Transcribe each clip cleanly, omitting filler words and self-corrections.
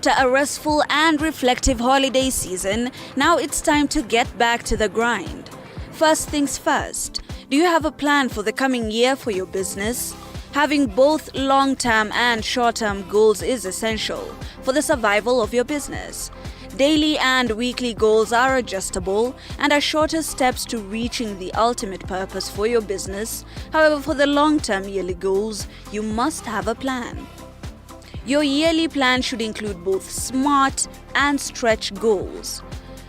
After a restful and reflective holiday season, now it's time to get back to the grind. First things first, do you have a plan for the coming year for your business? Having both long-term and short-term goals is essential for the survival of your business. Daily and weekly goals are adjustable and are shorter steps to reaching the ultimate purpose for your business. However, for the long-term yearly goals, you must have a plan. Your yearly plan should include both SMART and stretch goals.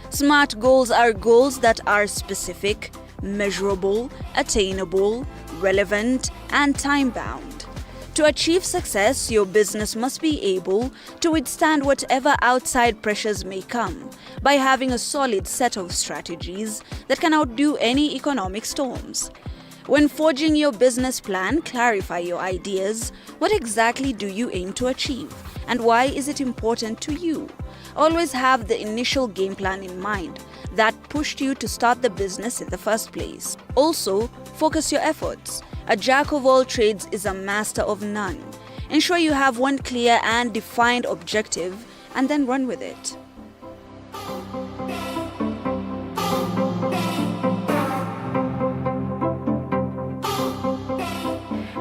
SMART goals are goals that are specific, measurable, attainable, relevant, and time-bound. To achieve success, your business must be able to withstand whatever outside pressures may come by having a solid set of strategies that can outdo any economic storms. When forging your business plan, clarify your ideas. What exactly do you aim to achieve? And why is it important to you? Always have the initial game plan in mind that pushed you to start the business in the first place. Also, focus your efforts. A jack of all trades is a master of none. Ensure you have one clear and defined objective and then run with it.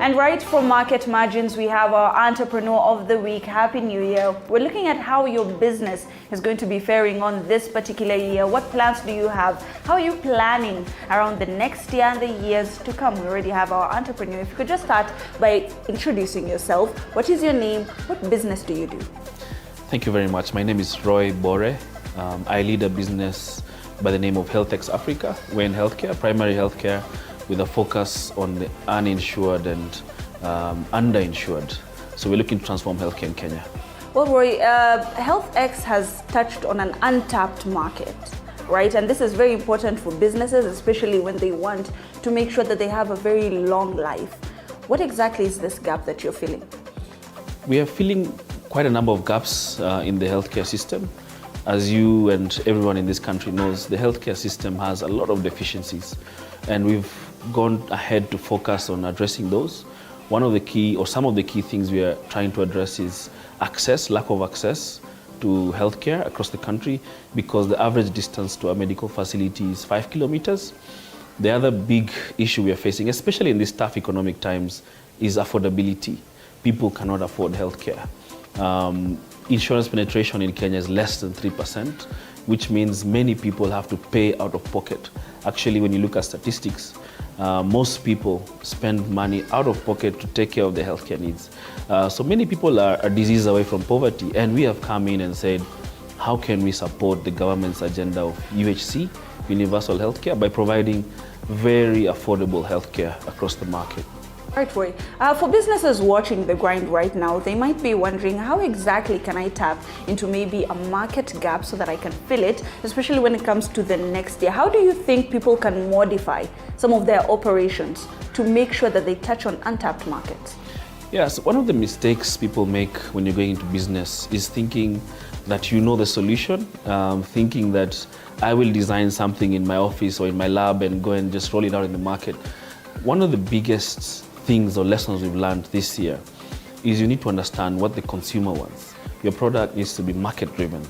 And right from Market Margins, we have our Entrepreneur of the Week. Happy New Year. We're looking at how your business is going to be faring on this particular year. What plans do you have? How are you planning around the next year and the years to come? We already have our entrepreneur. If you could just start by introducing yourself. What is your name? What business do you do? Thank you very much. My name is Roy Bore. I lead a business by the name of HealthX Africa. We're in healthcare, primary healthcare, with a focus on the uninsured and underinsured. So we're looking to transform healthcare in Kenya. Well, Roy, HealthX has touched on an untapped market, right? And this is very important for businesses, especially when they want to make sure that they have a very long life. What exactly is this gap that you're filling? We are filling quite a number of gaps in the healthcare system. As you and everyone in this country knows, the healthcare system has a lot of deficiencies, and we've gone ahead to focus on addressing those. One of the key, or some of the key things we are trying to address is access, lack of access to healthcare across the country, because the average distance to a medical facility is 5 kilometers. The other big issue we are facing, especially in these tough economic times, is affordability. People cannot afford healthcare. Insurance penetration in Kenya is less than 3%, which means many people have to pay out of pocket. Actually, when you look at statistics, most people spend money out of pocket to take care of their healthcare needs. So many people are a disease away from poverty, and we have come in and said, how can we support the government's agenda of UHC, universal healthcare, by providing very affordable healthcare across the market. Right, Roy. For businesses watching the grind right now, they might be wondering, how exactly can I tap into maybe a market gap so that I can fill it, especially when it comes to the next year? How do you think people can modify some of their operations to make sure that they touch on untapped markets? Yes, one of the mistakes people make when you're going into business is thinking that you know the solution, thinking that I will design something in my office or in my lab and go and just roll it out in the market. One of the biggest things or lessons we've learned this year is you need to understand what the consumer wants. Your product needs to be market driven.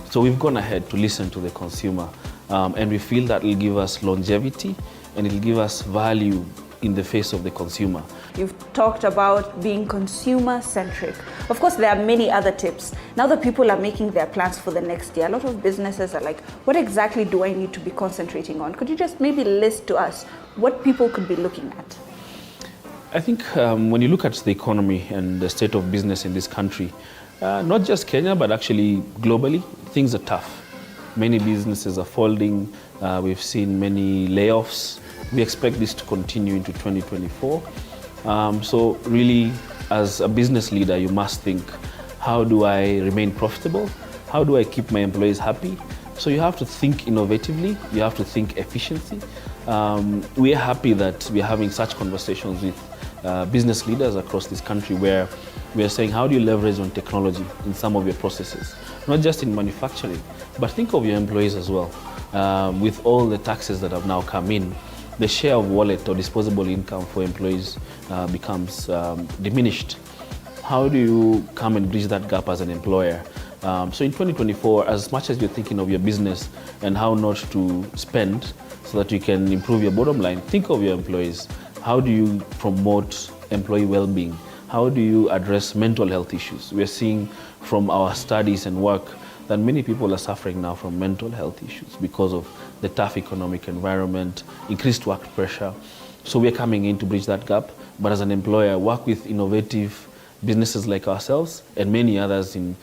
So we've gone ahead to listen to the consumer, and we feel that will give us longevity and it'll give us value in the face of the consumer. You've talked about being consumer centric. Of course, there are many other tips. Now that people are making their plans for the next year, a lot of businesses are like, what exactly do I need to be concentrating on? Could you just maybe list to us what people could be looking at? I think when you look at the economy and the state of business in this country, not just Kenya, but actually globally, things are tough. Many businesses are folding. We've seen many layoffs. We expect this to continue into 2024. So really, as a business leader, you must think, how do I remain profitable? How do I keep my employees happy? So you have to think innovatively. You have to think efficiency. We are happy that we are having such conversations with business leaders across this country, where we are saying, how do you leverage on technology in some of your processes? Not just in manufacturing, but think of your employees as well. With all the taxes that have now come in, the share of wallet or disposable income for employees becomes diminished. How do you come and bridge that gap as an employer So in 2024, as much as you're thinking of your business and how not to spend so that you can improve your bottom line, think of your employees. How do you promote employee well-being? How do you address mental health issues? We are seeing from our studies and work that many people are suffering now from mental health issues because of the tough economic environment, increased work pressure. So we are coming in to bridge that gap, but as an employer, work with innovative businesses like ourselves and many others in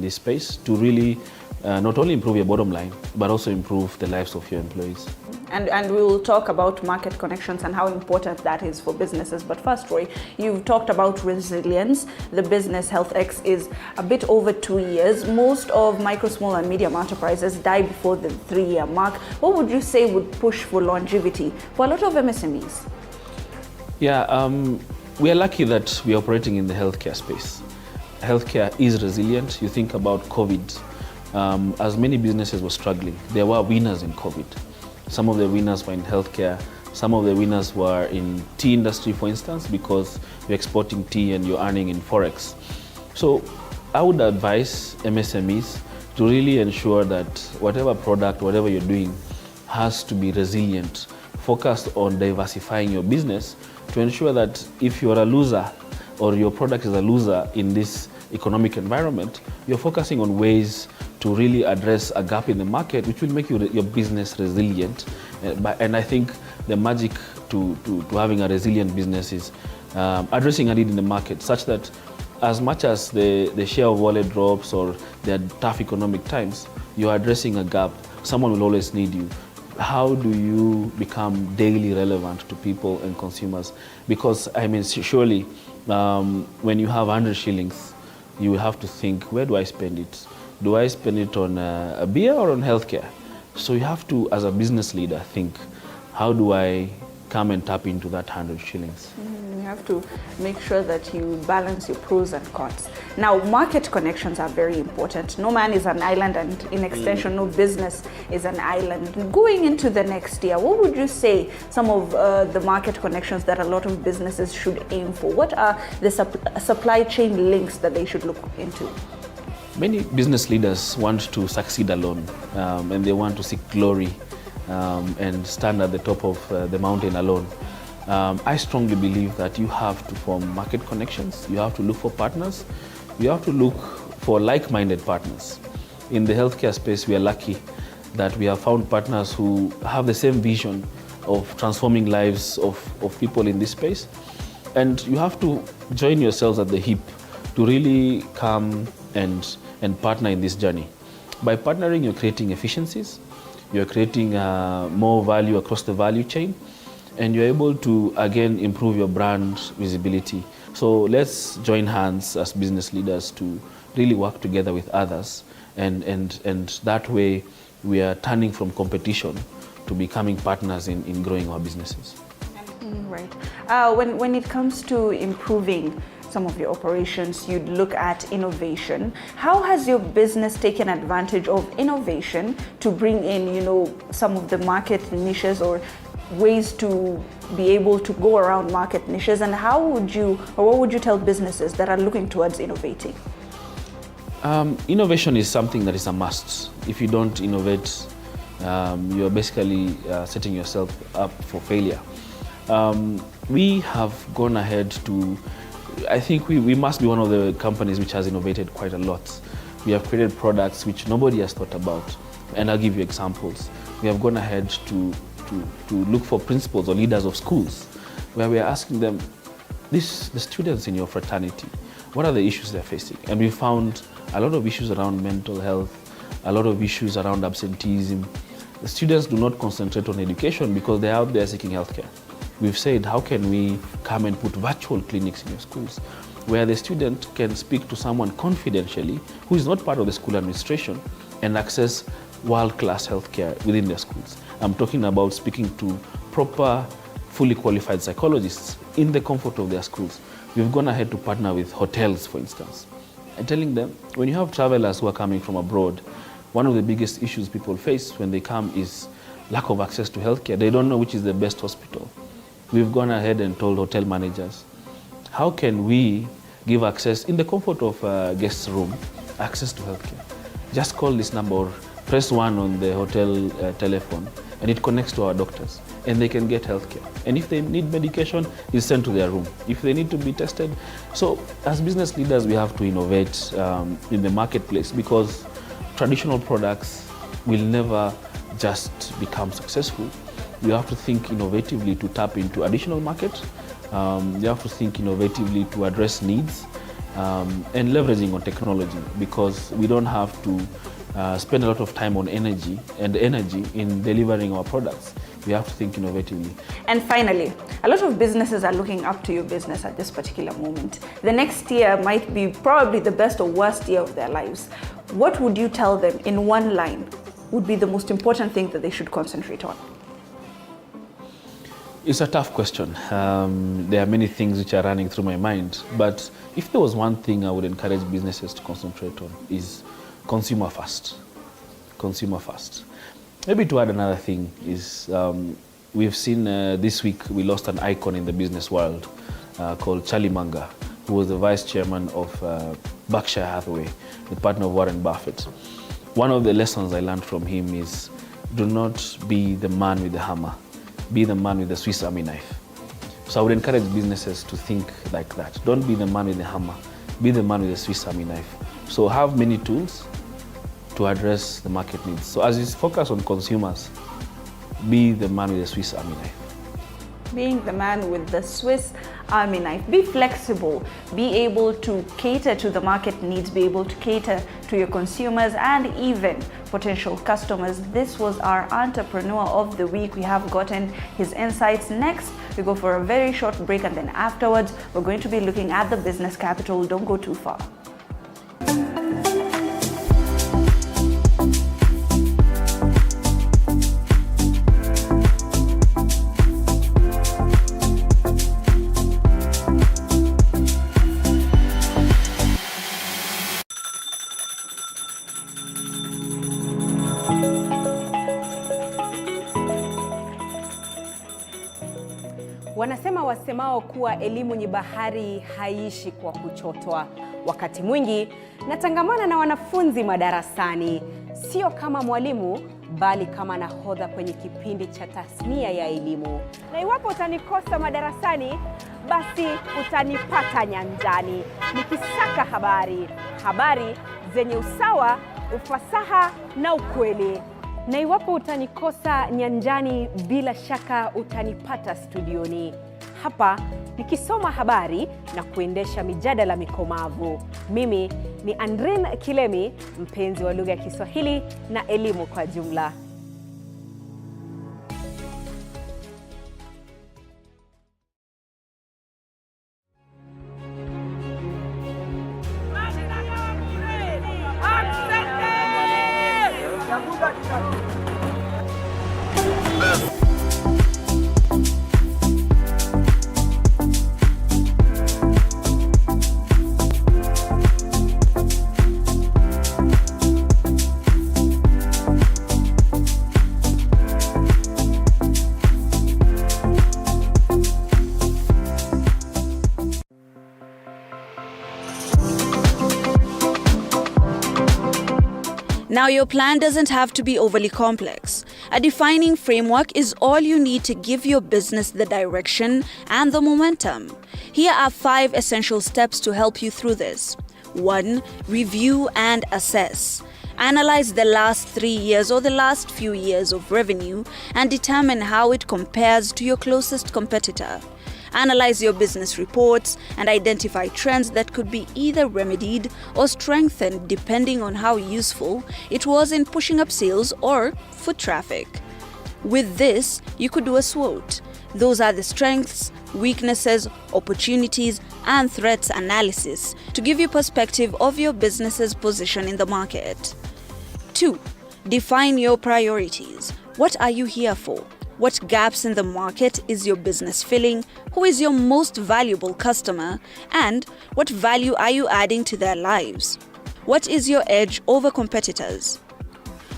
this space to really not only improve your bottom line, but also improve the lives of your employees. And we will talk about market connections and how important that is for businesses. But first, Roy, you've talked about resilience. The Business Health X is a bit over 2 years. Most of micro, small and medium enterprises die before the 3-year mark. What would you say would push for longevity for a lot of MSMEs? Yeah, we are lucky that we are operating in the healthcare space. Healthcare is resilient. You think about COVID, as many businesses were struggling, there were winners in COVID. Some of the winners were in healthcare. Some of the winners were in tea industry, for instance, because you're exporting tea and you're earning in Forex. So I would advise MSMEs to really ensure that whatever product, whatever you're doing has to be resilient. Focus on diversifying your business to ensure that if you're a loser or your product is a loser in this economic environment, you're focusing on ways to really address a gap in the market, which will make your business resilient. And I think the magic to having a resilient business is addressing a need in the market, such that as much as the share of wallet drops or there are tough economic times, you're addressing a gap. Someone will always need you. How do you become daily relevant to people and consumers? Because, I mean, surely when you have 100 shillings, you will have to think, where do I spend it? Do I spend it on a beer or on healthcare? So you have to, as a business leader, think, how do I come and tap into that 100 shillings? You have to make sure that you balance your pros and cons. Now, market connections are very important. No man is an island, and in extension, no business is an island. Going into the next year, what would you say some of the market connections that a lot of businesses should aim for? What are the supply chain links that they should look into? Many business leaders want to succeed alone, and they want to seek glory and stand at the top of the mountain alone. I strongly believe that you have to form market connections. You have to look for partners. You have to look for like-minded partners. In the healthcare space, we are lucky that we have found partners who have the same vision of transforming lives of people in this space. And you have to join yourselves at the hip to really come and partner in this journey. By partnering, you're creating efficiencies, you're creating more value across the value chain, and you're able to, again, improve your brand visibility. So let's join hands as business leaders to really work together with others, and that way we are turning from competition to becoming partners in growing our businesses. Right. When it comes to improving some of your operations, you'd look at innovation. How has your business taken advantage of innovation to bring in, some of the market niches or ways to be able to go around market niches? And what would you tell businesses that are looking towards innovating? Innovation is something that is a must. If you don't innovate, you're basically setting yourself up for failure. We have gone ahead to, I think we must be one of the companies which has innovated quite a lot. We have created products which nobody has thought about, and I'll give you examples. We have gone ahead to look for principals or leaders of schools, where we are asking them, the students in your fraternity, what are the issues they're facing? And we found a lot of issues around mental health, a lot of issues around absenteeism. The students do not concentrate on education because they're out there seeking healthcare. We've said, how can we come and put virtual clinics in your schools where the student can speak to someone confidentially who is not part of the school administration and access world-class healthcare within their schools? I'm talking about speaking to proper, fully qualified psychologists in the comfort of their schools. We've gone ahead to partner with hotels, for instance, and telling them, when you have travelers who are coming from abroad, one of the biggest issues people face when they come is lack of access to healthcare. They don't know which is the best hospital. We've gone ahead and told hotel managers, how can we give access in the comfort of a guest room, access to healthcare. Just call this number or press 1 on the hotel telephone, and it connects to our doctors, and they can get healthcare. And if they need medication, it's sent to their room. If they need to be tested. So as business leaders, we have to innovate in the marketplace, because traditional products will never just become successful. You have to think innovatively to tap into additional market. You have to think innovatively to address needs, and leveraging on technology, because we don't have to spend a lot of time on energy in delivering our products. We have to think innovatively. And finally, a lot of businesses are looking up to your business at this particular moment. The next year might be probably the best or worst year of their lives. What would you tell them in one line would be the most important thing that they should concentrate on? It's a tough question. There are many things which are running through my mind, but if there was one thing I would encourage businesses to concentrate on, is consumer first. Consumer first. Maybe to add another thing is, we've seen this week we lost an icon in the business world called Charlie Munger, who was the vice chairman of Berkshire Hathaway, the partner of Warren Buffett. One of the lessons I learned from him is, do not be the man with the hammer. Be the man with the Swiss Army knife. So I would encourage businesses to think like that. Don't be the man with the hammer. Be the man with the Swiss Army knife. So have many tools to address the market needs. So as you focus on consumers, be the man with the Swiss Army knife. Being the man with the Swiss Army knife. Be flexible, be able to cater to the market needs, be able to cater to your consumers and even potential customers. This was our Entrepreneur of the Week. We have gotten his insights. Next, we go for a very short break, and then afterwards, we're going to be looking at the business capital. Don't go too far. Wanasema wasemao kuwa elimu ni bahari haishi kwa kuchotwa. Wakati mwingi natangamana na wanafunzi madarasani, sio kama mwalimu bali kama nahodha kwenye kipindi cha tasnia ya elimu. Na iwapo utanikosa madarasani, basi utanipata nyanjani nikisaka habari zenye usawa, ufasaha na ukweli. Na iwapo utanikosa nyanjani, bila shaka utanipata studioni, hapa nikisoma habari na kuendesha mijadala mikomavu. Mimi ni Andrin Kilemi, mpenzi wa lugha ya Kiswahili na elimu kwa jumla. Now, your plan doesn't have to be overly complex. A defining framework is all you need to give your business the direction and the momentum. Here are 5 essential steps to help you through this. 1. Review and assess. Analyze the last 3 years or the last few years of revenue and determine how it compares to your closest competitor. Analyze your business reports and identify trends that could be either remedied or strengthened depending on how useful it was in pushing up sales or foot traffic. With this, you could do a SWOT. Those are the strengths, weaknesses, opportunities, and threats analysis to give you perspective of your business's position in the market. 2. Define your priorities. What are you here for? What gaps in the market is your business filling? Who is your most valuable customer? And what value are you adding to their lives? What is your edge over competitors?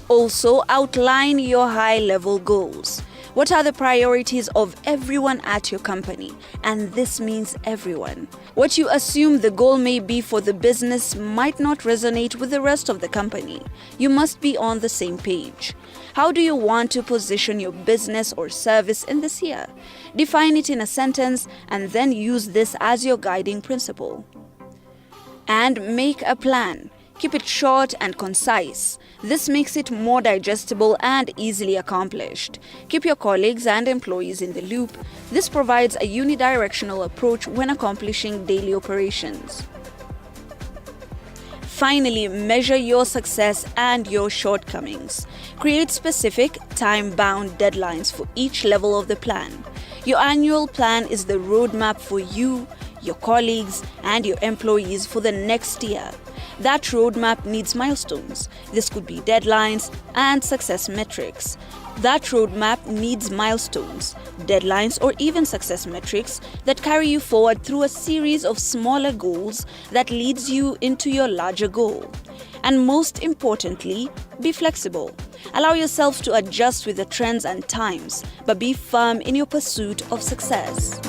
Also, outline your high-level goals. What are the priorities of everyone at your company? And this means everyone. What you assume the goal may be for the business might not resonate with the rest of the company. You must be on the same page. How do you want to position your business or service in this year? Define it in a sentence and then use this as your guiding principle. And make a plan. Keep it short and concise. This makes it more digestible and easily accomplished. Keep your colleagues and employees in the loop. This provides a unidirectional approach when accomplishing daily operations. Finally, measure your success and your shortcomings. Create specific, time-bound deadlines for each level of the plan. Your annual plan is the roadmap for you, your colleagues, and your employees for the next year. That roadmap needs milestones. This could be deadlines and success metrics. That roadmap needs milestones, deadlines, or even success metrics that carry you forward through a series of smaller goals that leads you into your larger goal. And most importantly, be flexible. Allow yourself to adjust with the trends and times, but be firm in your pursuit of success.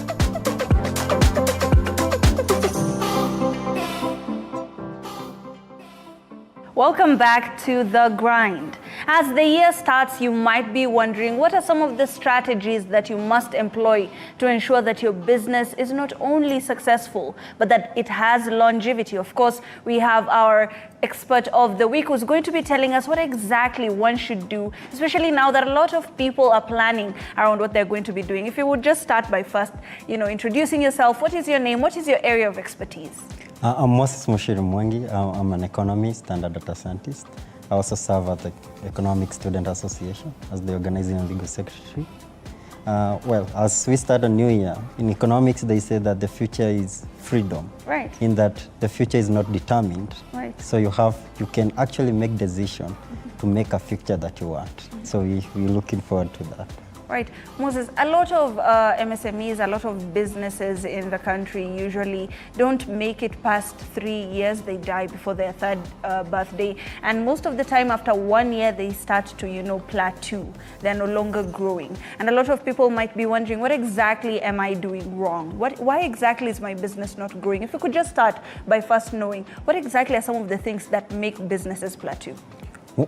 Welcome back to The Grind. As the year starts, you might be wondering what are some of the strategies that you must employ to ensure that your business is not only successful, but that it has longevity. Of course, we have our expert of the week who's going to be telling us what exactly one should do, especially now that a lot of people are planning around what they're going to be doing. If you would just start by first, introducing yourself. What is your name? What is your area of expertise? I'm Moses Mushiri Mwangi. I'm an economist and a data scientist. I also serve at the Economic Student Association as the organizing and legal secretary. Well, as we start a new year, in economics they say that the future is freedom. Right. In that the future is not determined. Right. So you can actually make decision to make a future that you want. So we're looking forward to that. Right. Moses, a lot of MSMEs, a lot of businesses in the country usually don't make it past 3 years. They die before their third birthday. And most of the time after 1 year, they start to, plateau. They're no longer growing. And a lot of people might be wondering, what exactly am I doing wrong? Why exactly is my business not growing? If you could just start by first knowing, what exactly are some of the things that make businesses plateau?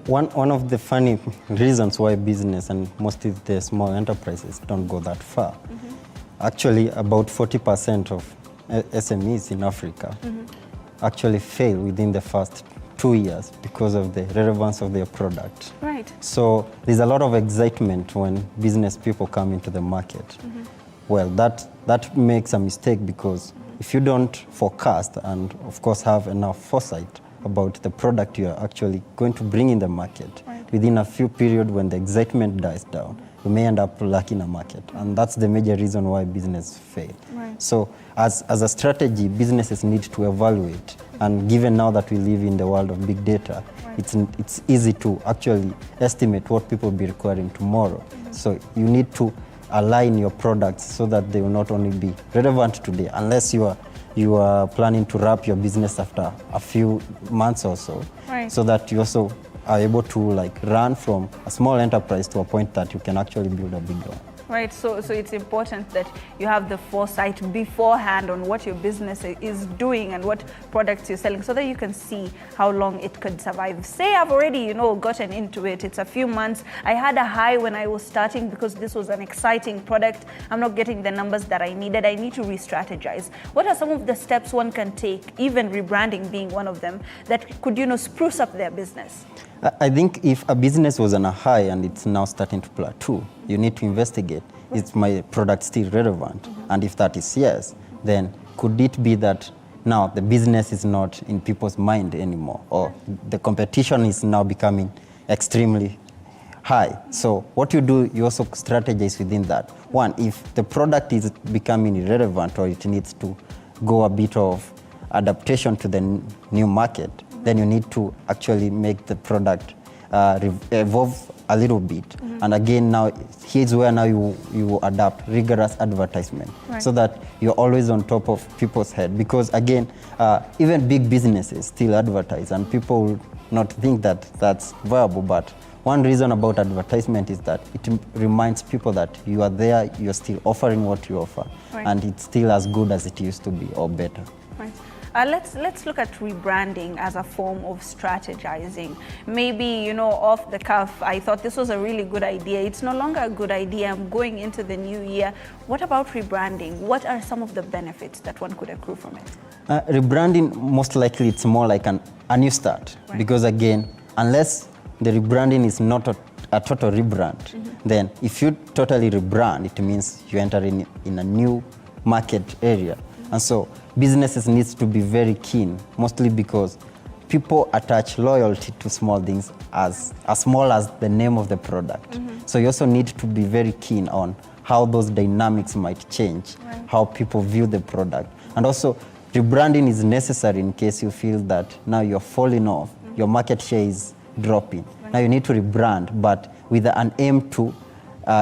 One of the funny reasons why business and most of the small enterprises don't go that far, actually about 40% of SMEs in Africa actually fail within the first 2 years because of the relevance of their product. Right. So there's a lot of excitement when business people come into the market. Well, that makes a mistake because if you don't forecast and of course have enough foresight about the product you are actually going to bring in the market, within a few periods when the excitement dies down, you may end up lacking a market. And that's the major reason why business fail. Right. So as a strategy, businesses need to evaluate. And given now that we live in the world of big data, it's easy to actually estimate what people will be requiring tomorrow. So you need to align your products so that they will not only be relevant today, unless you are planning to wrap your business after a few months or so, so that you also are able to run from a small enterprise to a point that you can actually build a big one. Right, so it's important that you have the foresight beforehand on what your business is doing and what products you're selling so that you can see how long it could survive. Say I've already, gotten into it. It's a few months. I had a high when I was starting because this was an exciting product. I'm not getting the numbers that I needed. I need to re-strategize. What are some of the steps one can take, even rebranding being one of them, that could, spruce up their business? I think if a business was on a high and it's now starting to plateau, you need to investigate, is my product still relevant? And if that is yes, then could it be that now the business is not in people's mind anymore, or the competition is now becoming extremely high? So what you do, you also strategize within that. One, if the product is becoming irrelevant or it needs to go a bit of adaptation to the new market, then you need to actually make the product evolve a little bit. And again, now here's where now you adapt rigorous advertisement, so that you're always on top of people's head. Because again, even big businesses still advertise, and people will not think that that's viable. But one reason about advertisement is that it reminds people that you are there, you're still offering what you offer, Right. and it's still as good as it used to be or better. Right. Let's look at rebranding as a form of strategizing. Maybe, off the cuff, I thought this was a really good idea. It's no longer a good idea. I'm going into the new year. What about rebranding? What are some of the benefits that one could accrue from it? Rebranding, most likely it's more like a new start. Right. Because again, unless the rebranding is not a total rebrand, then if you totally rebrand, it means you enter in a new market area. And so businesses need to be very keen, mostly because people attach loyalty to small things as small as the name of the product. So you also need to be very keen on how those dynamics might change, how people view the product. And also rebranding is necessary in case you feel that now you're falling off, your market share is dropping. Now you need to rebrand, but with an aim to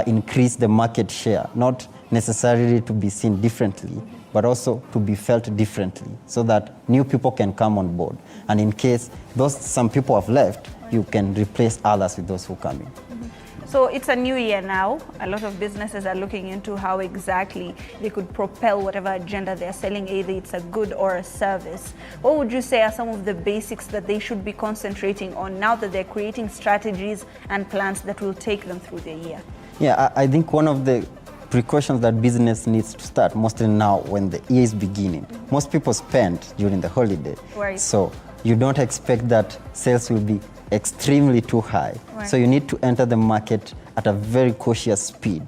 increase the market share, not necessarily to be seen differently, but also to be felt differently, so that new people can come on board. And in case some people have left, you can replace others with those who come in. So it's a new year now. A lot of businesses are looking into how exactly they could propel whatever agenda they're selling, either it's a good or a service. What would you say are some of the basics that they should be concentrating on now that they're creating strategies and plans that will take them through the year? Yeah, I think one of the precautions that business needs to start, mostly now when the year is beginning. Most people spend during the holiday. Right. So you don't expect that sales will be extremely too high. Right. So you need to enter the market at a very cautious speed,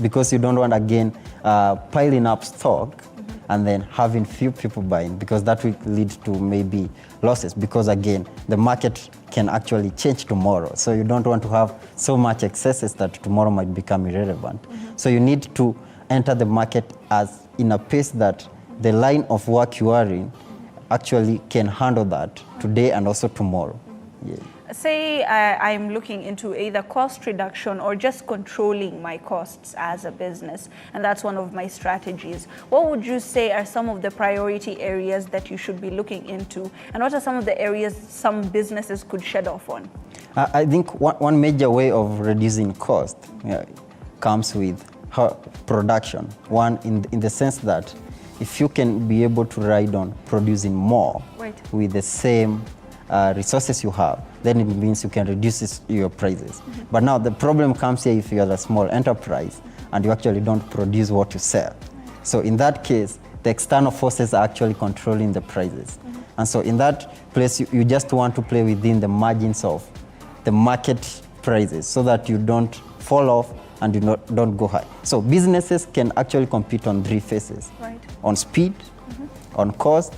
because you don't want, again, piling up stock and then having few people buying, because that will lead to maybe losses, because again, the market can actually change tomorrow. So you don't want to have so much excesses that tomorrow might become irrelevant. So you need to enter the market as in a pace that the line of work you are in actually can handle that today and also tomorrow. Yeah. Say I'm looking into either cost reduction or just controlling my costs as a business, and that's one of my strategies. What would you say are some of the priority areas that you should be looking into, and what are some of the areas some businesses could shed off on? I think one major way of reducing cost comes with production. One, in the sense that if you can be able to ride on producing more with the same resources you have, then it means you can reduce your prices. But now the problem comes here if you are a small enterprise and you actually don't produce what you sell. So in that case, the external forces are actually controlling the prices. And so in that place, you just want to play within the margins of the market prices so that you don't fall off and don't go high. So businesses can actually compete on three phases: on speed, on cost,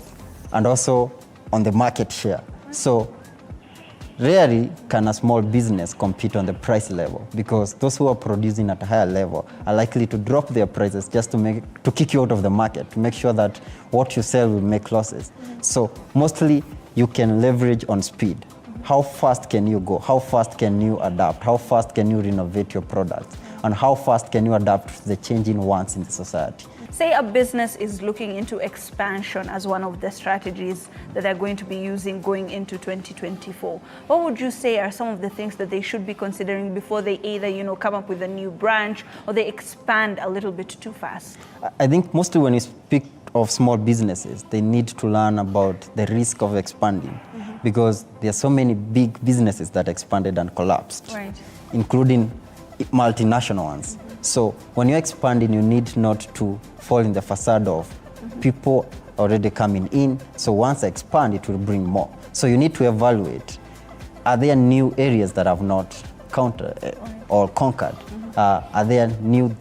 and also on the market share. So rarely can a small business compete on the price level, because those who are producing at a higher level are likely to drop their prices just to kick you out of the market, to make sure that what you sell will make losses. So mostly you can leverage on speed. How fast can you go? How fast can you adapt? How fast can you renovate your products? And how fast can you adapt to the changing wants in the society? Say a business is looking into expansion as one of the strategies that they're going to be using going into 2024. What would you say are some of the things that they should be considering before they either, come up with a new branch or they expand a little bit too fast? I think mostly when you speak of small businesses, they need to learn about the risk of expanding, because there are so many big businesses that expanded and collapsed, including multinational ones. So when you're expanding, you need not to fall in the facade of people already coming in. So once I expand, it will bring more. So you need to evaluate, are there new areas that I've not countered or conquered? Are there new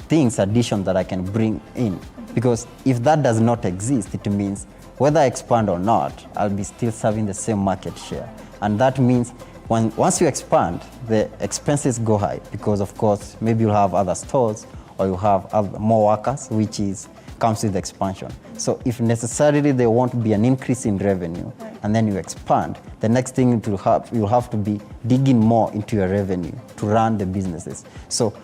things, additions that I can bring in? Because if that does not exist, it means whether I expand or not, I'll be still serving the same market share. And that means once you expand, the expenses go high, because of course, maybe you'll have other stores or you have more workers, which comes with expansion. So if necessarily there won't be an increase in revenue, and then you expand, the next thing you'll have to be digging more into your revenue to run the businesses. So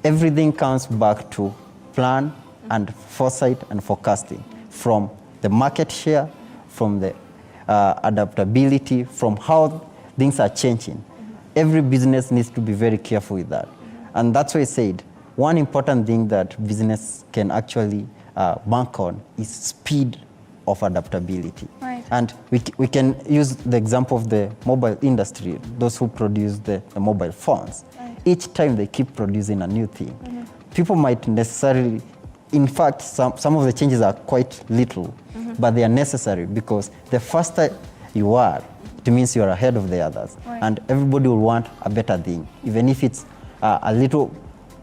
everything comes back to plan and foresight and forecasting, from the market share, from the adaptability, from how things are changing. every business needs to be very careful with that. And that's why I said, one important thing that business can actually bank on is speed of adaptability. Right. And we can use the example of the mobile industry, those who produce the mobile phones. Right. Each time they keep producing a new thing. People might necessarily, in fact, some of the changes are quite little, but they are necessary because the faster you are, it means you are ahead of the others. Right. And everybody will want a better thing. Even if it's a little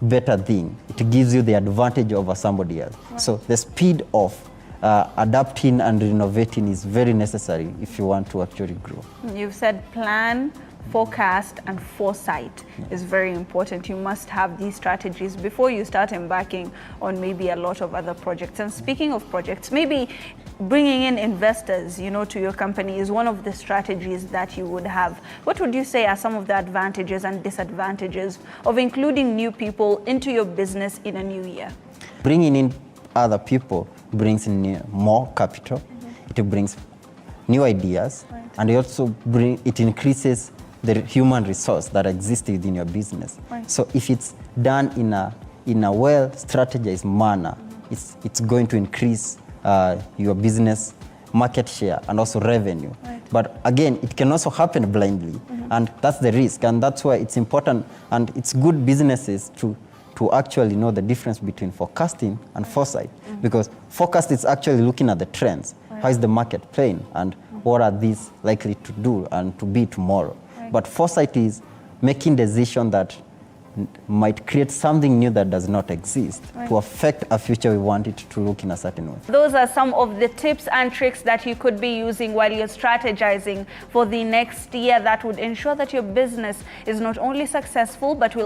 better thing, it gives you the advantage over somebody else. Right. So the speed of adapting and innovating is very necessary if you want to actually grow. You've said plan, forecast, and foresight is very important. You must have these strategies before you start embarking on maybe a lot of other projects. And speaking of projects, maybe bringing in investors, to your company is one of the strategies that you would have. What would you say are some of the advantages and disadvantages of including new people into your business in a new year? Bringing in other people brings in more capital. It brings new ideas, and it increases the human resource that exists within your business. Right. So if it's done in a well strategized manner, it's going to increase your business market share and also revenue. Right. But again, it can also happen blindly, and that's the risk, and that's why it's important, and it's good businesses to actually know the difference between forecasting and foresight, because forecast is actually looking at the trends. How is the market playing, and what are these likely to do and to be tomorrow? But foresight is making decisions that might create something new that does not exist to affect a future we want it to look in a certain way. Those are some of the tips and tricks that you could be using while you're strategizing for the next year that would ensure that your business is not only successful but will